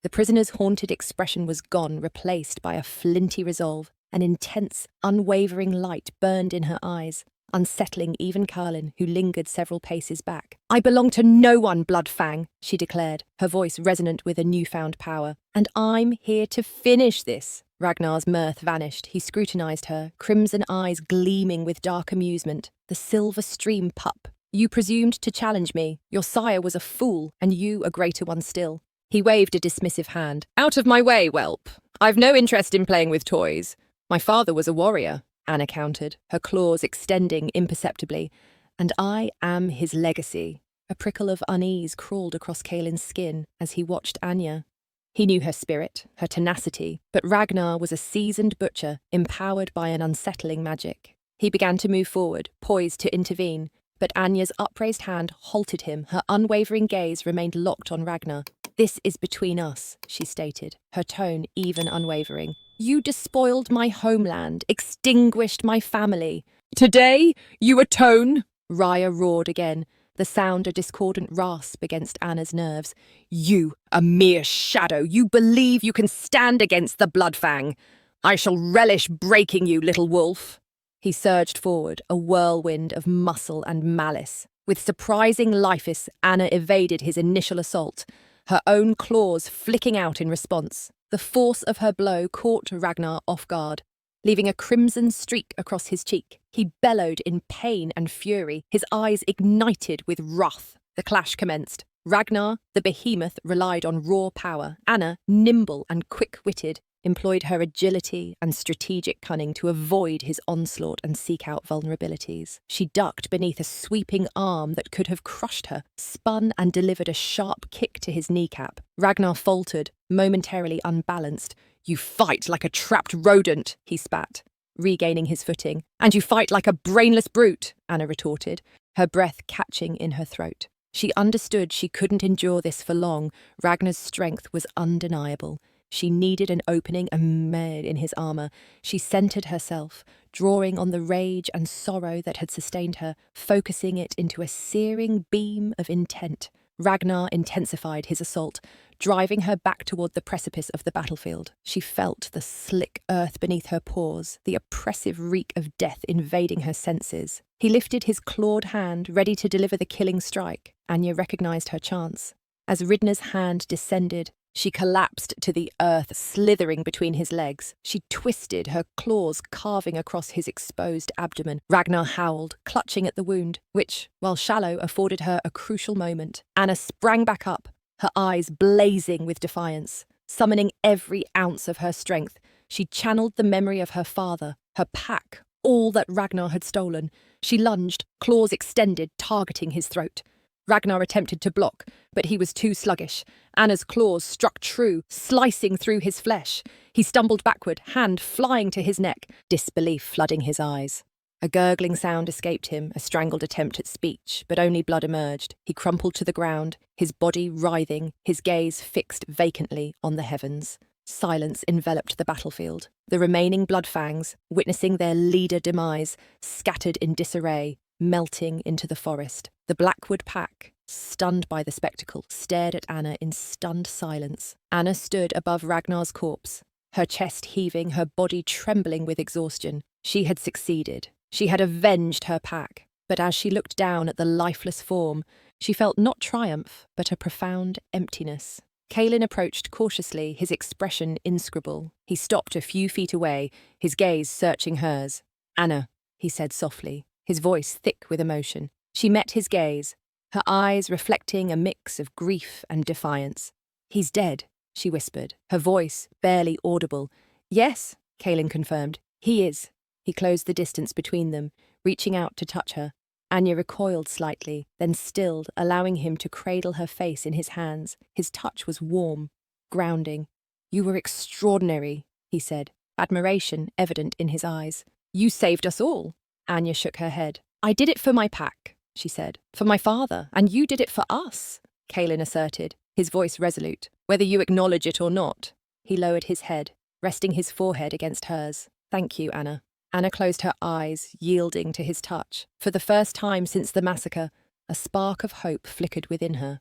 The prisoner's haunted expression was gone, replaced by a flinty resolve. An intense, unwavering light burned in her eyes. unsettling even Kalin, who lingered several paces back. "I belong to no one, Bloodfang," she declared, her voice resonant with a newfound power. "And I'm here to finish this." Ragnar's mirth vanished. He scrutinized her, crimson eyes gleaming with dark amusement. "The Silverstream pup. You presumed to challenge me. Your sire was a fool, and you a greater one still." He waved a dismissive hand. "Out of my way, whelp. I've no interest in playing with toys. My father was a warrior," Anna countered, her claws extending imperceptibly. "And I am his legacy." A prickle of unease crawled across Kalin's skin as he watched Anya. He knew her spirit, her tenacity, but Ragnar was a seasoned butcher, empowered by an unsettling magic. He began to move forward, poised to intervene, but Anya's upraised hand halted him. Her unwavering gaze remained locked on Ragnar. "This is between us," she stated, her tone even unwavering. "You despoiled my homeland, extinguished my family. Today, you atone?" Raya roared again, the sound a discordant rasp against Anna's nerves. "You, a mere shadow, you believe you can stand against the Bloodfang. I shall relish breaking you, little wolf." He surged forward, a whirlwind of muscle and malice. With surprising litheness, Anna evaded his initial assault, her own claws flicking out in response. The force of her blow caught Ragnar off guard, leaving a crimson streak across his cheek. He bellowed in pain and fury, his eyes ignited with wrath. The clash commenced. Ragnar, the behemoth, relied on raw power. Anna, nimble and quick-witted, employed her agility and strategic cunning to avoid his onslaught and seek out vulnerabilities. She ducked beneath a sweeping arm that could have crushed her, spun and delivered a sharp kick to his kneecap. Ragnar faltered, momentarily unbalanced. "You fight like a trapped rodent," he spat, regaining his footing. "And you fight like a brainless brute," Anna retorted, her breath catching in her throat. She understood she couldn't endure this for long. Ragnar's strength was undeniable. She needed an opening in his armour. She centred herself, drawing on the rage and sorrow that had sustained her, focusing it into a searing beam of intent. Ragnar intensified his assault, driving her back toward the precipice of the battlefield. She felt the slick earth beneath her paws, the oppressive reek of death invading her senses. He lifted his clawed hand, ready to deliver the killing strike. Anya recognised her chance. As Ridna's hand descended, she collapsed to the earth, slithering between his legs. She twisted, her claws carving across his exposed abdomen. Ragnar howled, clutching at the wound, which, while shallow, afforded her a crucial moment. Anna sprang back up, her eyes blazing with defiance. Summoning every ounce of her strength, she channeled the memory of her father, her pack, all that Ragnar had stolen. She lunged, claws extended, targeting his throat. Ragnar attempted to block, but he was too sluggish. Anna's claws struck true, slicing through his flesh. He stumbled backward, hand flying to his neck, disbelief flooding his eyes. A gurgling sound escaped him, a strangled attempt at speech, but only blood emerged. He crumpled to the ground, his body writhing, his gaze fixed vacantly on the heavens. Silence enveloped the battlefield. The remaining Bloodfangs, witnessing their leader demise, scattered in disarray, melting into the forest. The Blackwood pack, stunned by the spectacle, stared at Anna in stunned silence. Anna stood above Ragnar's corpse, her chest heaving, her body trembling with exhaustion. She had succeeded. She had avenged her pack. But as she looked down at the lifeless form, she felt not triumph, but a profound emptiness. Kalin approached cautiously, his expression inscrutable. He stopped a few feet away, his gaze searching hers. "Anna," he said softly, his voice thick with emotion. She met his gaze, her eyes reflecting a mix of grief and defiance. "He's dead," she whispered, her voice barely audible. "Yes," Kalin confirmed, "he is." He closed the distance between them, reaching out to touch her. Anya recoiled slightly, then stilled, allowing him to cradle her face in his hands. His touch was warm, grounding. "You were extraordinary," he said, admiration evident in his eyes. "You saved us all." Anya shook her head. "I did it for my pack," she said, "for my father, and you did it for us," Kalin asserted, his voice resolute. "Whether you acknowledge it or not." He lowered his head, resting his forehead against hers. "Thank you, Anna." Anna closed her eyes, yielding to his touch. For the first time since the massacre, a spark of hope flickered within her.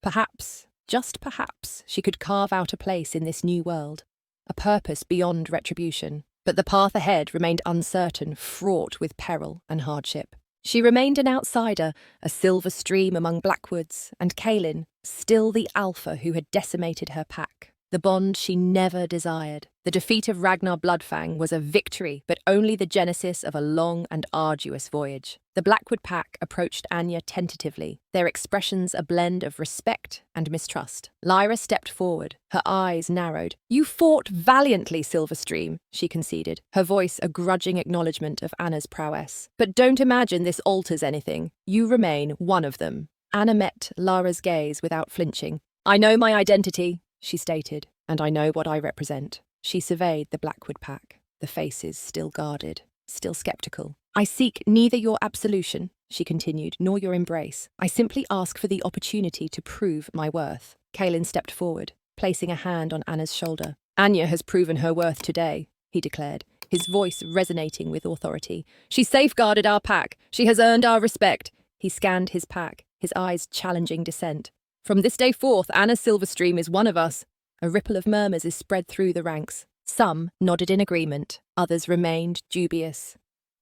Perhaps, just perhaps, she could carve out a place in this new world, a purpose beyond retribution. but the path ahead remained uncertain, fraught with peril and hardship. She remained an outsider, a Silverstream among Blackwoods, and Kalin, still the alpha who had decimated her pack. The bond she never desired. The defeat of Ragnar Bloodfang was a victory, but only the genesis of a long and arduous voyage. The Blackwood pack approached Anya tentatively, their expressions a blend of respect and mistrust. Lyra stepped forward, her eyes narrowed. "You fought valiantly, Silverstream," she conceded, her voice a grudging acknowledgement of Anna's prowess. "But don't imagine this alters anything. You remain one of them." Anna met Lyra's gaze without flinching. "I know my identity," she stated, "and I know what I represent." She surveyed the Blackwood pack, the faces still guarded, still sceptical. "I seek neither your absolution," she continued, "nor your embrace. I simply ask for the opportunity to prove my worth." Kalin stepped forward, placing a hand on Anna's shoulder. "Anya has proven her worth today," he declared, his voice resonating with authority. "She safeguarded our pack. She has earned our respect." He scanned his pack, his eyes challenging dissent. "From this day forth, Anna Silverstream is one of us." A ripple of murmurs is spread through the ranks. Some nodded in agreement, others remained dubious.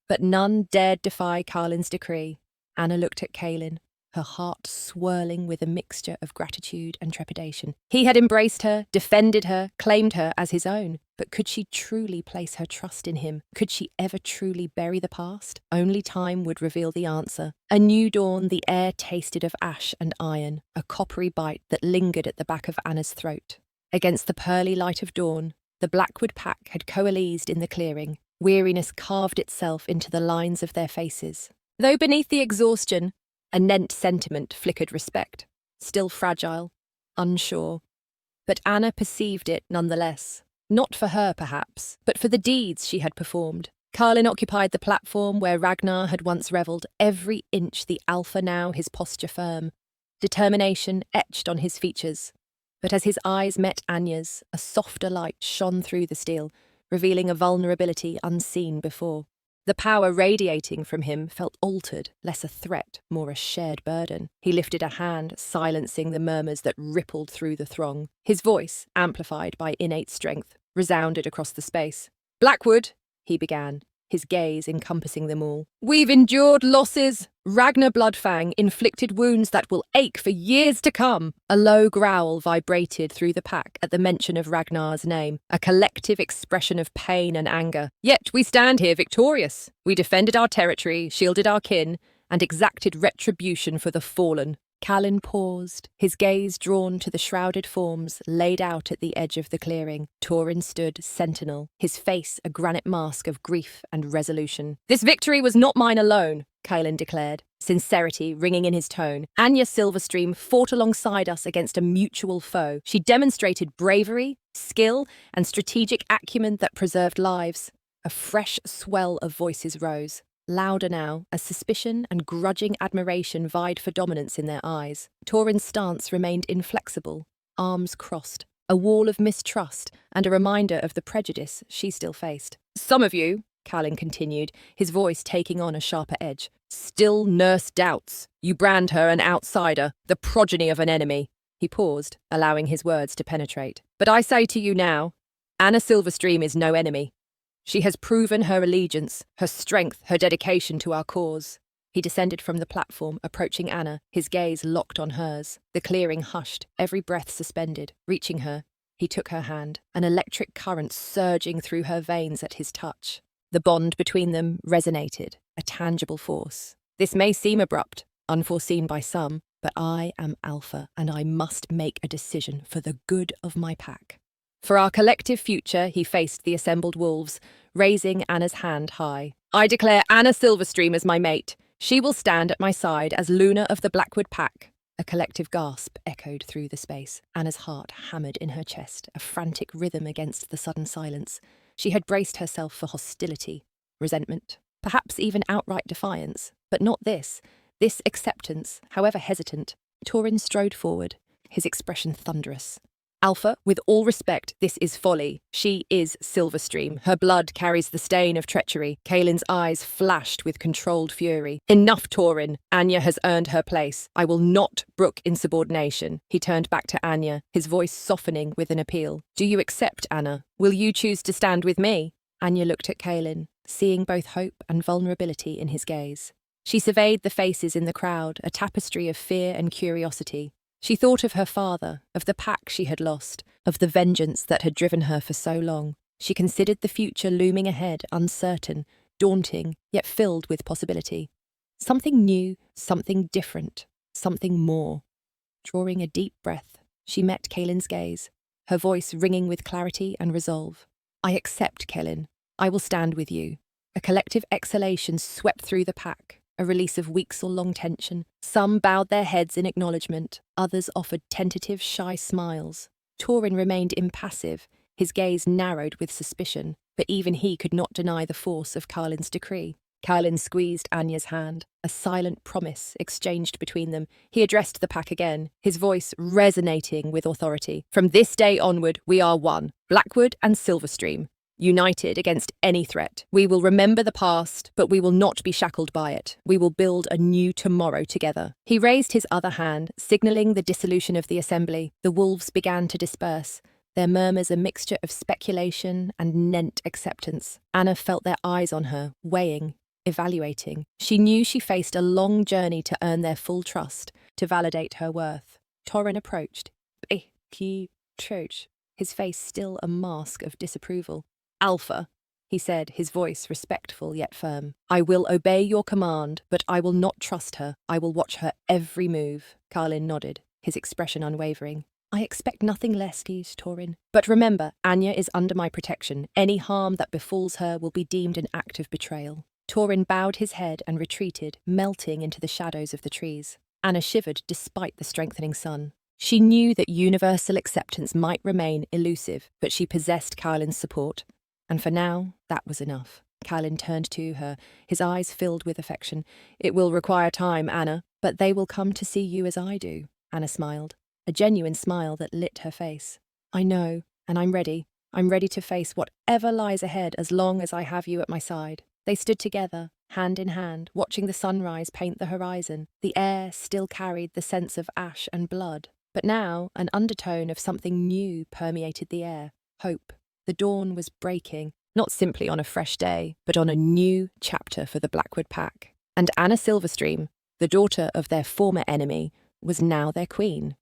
But none dared defy Kalin's decree. Anna looked at Kalin, her heart swirling with a mixture of gratitude and trepidation. He had embraced her, defended her, claimed her as his own. But could she truly place her trust in him? Could she ever truly bury the past? Only time would reveal the answer. A new dawn, the air tasted of ash and iron, a coppery bite that lingered at the back of Anna's throat. Against the pearly light of dawn, the Blackwood pack had coalesced in the clearing. Weariness carved itself into the lines of their faces. Though beneath the exhaustion, a nent sentiment flickered respect. Still fragile, unsure. But Anna perceived it nonetheless. Not for her, perhaps, but for the deeds she had performed. Kalin occupied the platform where Ragnar had once revelled, every inch the alpha now, his posture firm. Determination etched on his features. But as his eyes met Anya's, a softer light shone through the steel, revealing a vulnerability unseen before. The power radiating from him felt altered, less a threat, more a shared burden. He lifted a hand, silencing the murmurs that rippled through the throng. His voice, amplified by innate strength, resounded across the space. "Blackwood," he began, his gaze encompassing them all. "We've endured losses. Ragnar Bloodfang inflicted wounds that will ache for years to come." A low growl vibrated through the pack at the mention of Ragnar's name, a collective expression of pain and anger. "Yet we stand here victorious. We defended our territory, shielded our kin, and exacted retribution for the fallen." Kalin paused, his gaze drawn to the shrouded forms laid out at the edge of the clearing. Torin stood sentinel, his face a granite mask of grief and resolution. "This victory was not mine alone," Kalin declared, sincerity ringing in his tone. "Anya Silverstream fought alongside us against a mutual foe. She demonstrated bravery, skill, and strategic acumen that preserved lives." A fresh swell of voices rose. Louder now, as suspicion and grudging admiration vied for dominance in their eyes. Torin's stance remained inflexible, arms crossed, a wall of mistrust and a reminder of the prejudice she still faced. "Some of you," Kalin continued, his voice taking on a sharper edge, "still nurse doubts. You brand her an outsider, the progeny of an enemy." He paused, allowing his words to penetrate. "But I say to you now, Anna Silverstream is no enemy. She has proven her allegiance, her strength, her dedication to our cause." He descended from the platform, approaching Anna, his gaze locked on hers. The clearing hushed, every breath suspended. Reaching her, he took her hand, an electric current surging through her veins at his touch. The bond between them resonated, a tangible force. "This may seem abrupt, unforeseen by some, but I am Alpha, and I must make a decision for the good of my pack. For our collective future," he faced the assembled wolves, raising Anna's hand high. "I declare Anna Silverstream as my mate. She will stand at my side as Luna of the Blackwood pack." A collective gasp echoed through the space. Anna's heart hammered in her chest, a frantic rhythm against the sudden silence. She had braced herself for hostility, resentment, perhaps even outright defiance. But not this. This acceptance, however hesitant. Torin strode forward, his expression thunderous. "Alpha, with all respect, this is folly. She is Silverstream. Her blood carries the stain of treachery." Kalin's eyes flashed with controlled fury. "Enough, Torin. Anya has earned her place. I will not brook insubordination." He turned back to Anya, his voice softening with an appeal. "Do you accept, Anna? Will you choose to stand with me?" Anya looked at Kalin, seeing both hope and vulnerability in his gaze. She surveyed the faces in the crowd, a tapestry of fear and curiosity. She thought of her father, of the pack she had lost, of the vengeance that had driven her for so long. She considered the future looming ahead, uncertain, daunting, yet filled with possibility. Something new, something different, something more. Drawing a deep breath, she met Kalin's gaze, her voice ringing with clarity and resolve. "I accept, Kalin. I will stand with you." A collective exhalation swept through the pack, a release of weeks-long tension. Some bowed their heads in acknowledgement, others offered tentative, shy smiles. Torin remained impassive, his gaze narrowed with suspicion, but even he could not deny the force of Kalin's decree. Kalin squeezed Anya's hand, a silent promise exchanged between them. He addressed the pack again, his voice resonating with authority. "From this day onward, we are one, Blackwood and Silverstream, united against any threat. We will remember the past, but we will not be shackled by it. We will build a new tomorrow together." He raised his other hand, signalling the dissolution of the assembly. The wolves began to disperse, their murmurs a mixture of speculation and nent acceptance. Anna felt their eyes on her, weighing, evaluating. She knew she faced a long journey to earn their full trust, to validate her worth. Torin approached. His face still a mask of disapproval. "Alpha," he said, his voice respectful yet firm. "I will obey your command, but I will not trust her. I will watch her every move." Kalin nodded, his expression unwavering. "I expect nothing less, Torin. But remember, Anya is under my protection. Any harm that befalls her will be deemed an act of betrayal." Torin bowed his head and retreated, melting into the shadows of the trees. Anna shivered despite the strengthening sun. She knew that universal acceptance might remain elusive, but she possessed Kalin's support. And for now, that was enough. Kalin turned to her, his eyes filled with affection. "It will require time, Anna, but they will come to see you as I do." Anna smiled, a genuine smile that lit her face. "I know, and I'm ready. I'm ready to face whatever lies ahead as long as I have you at my side." They stood together, hand in hand, watching the sunrise paint the horizon. The air still carried the sense of ash and blood, but now an undertone of something new permeated the air. Hope. The dawn was breaking, not simply on a fresh day, but on a new chapter for the Blackwood pack. And Anya Silverstream, the daughter of their former enemy, was now their queen.